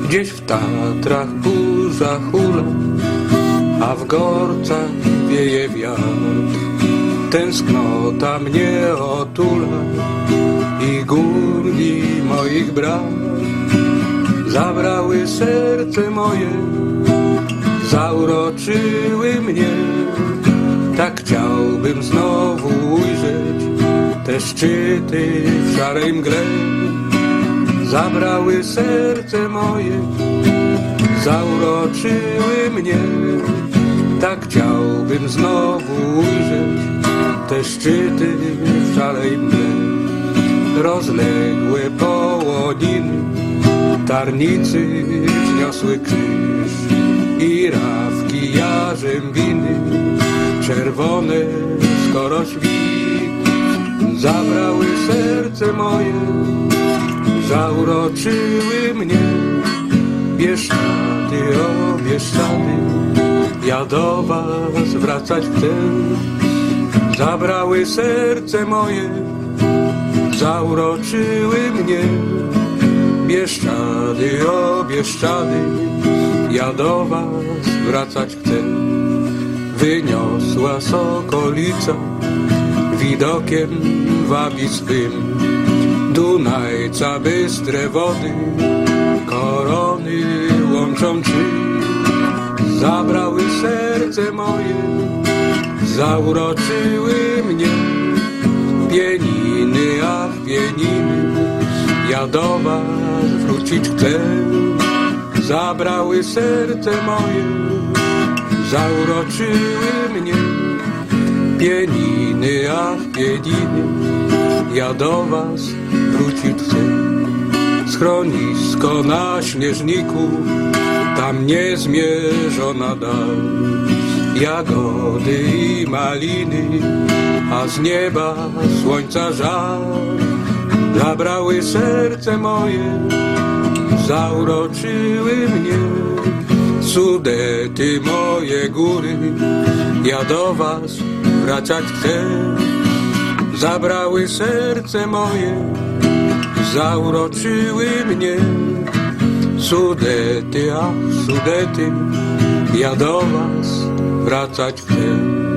Gdzieś w Tatrach burza hula, a w Gorcach wieje wiatr. Tęsknota mnie otula i górni moich brat zabrały serce moje, zauroczyły mnie. Tak chciałbym znowu ujrzeć te szczyty w szarej mgle. Zabrały serce moje, zauroczyły mnie. Tak chciałbym znowu ujrzeć te szczyty w szarej mgle. Rozległe połoniny, tarnicy wzniosły krzyż i rawki jarzębiny, czerwone skoro świt. Zabrały serce moje, zauroczyły mnie. Bieszczady, o Bieszczady, ja do was wracać chcę. Zabrały serce moje, zauroczyły mnie. Bieszczady, o Bieszczady, ja do was wracać chcę. Wyniosła sokolica widokiem wabi swym Dunajca bystre wody, korony łączą trzy. Zabrały serce moje, zauroczyły mnie. Pieniny, ach pieniny, ja do was wrócić chcę. Zabrały serce moje, zauroczyły mnie. Pieniny, ach pieniny, ja do was wrócić chcę. Schronisko na śnieżniku, tam niezmierzona dal. Jagody i maliny, a z nieba słońca żar. Zabrały serce moje, zauroczyły mnie. Sudety moje góry, ja do was wracać chcę. Zabrały serce moje, zauroczyły mnie. Sudety, ach Sudety, ja do was wracać chcę.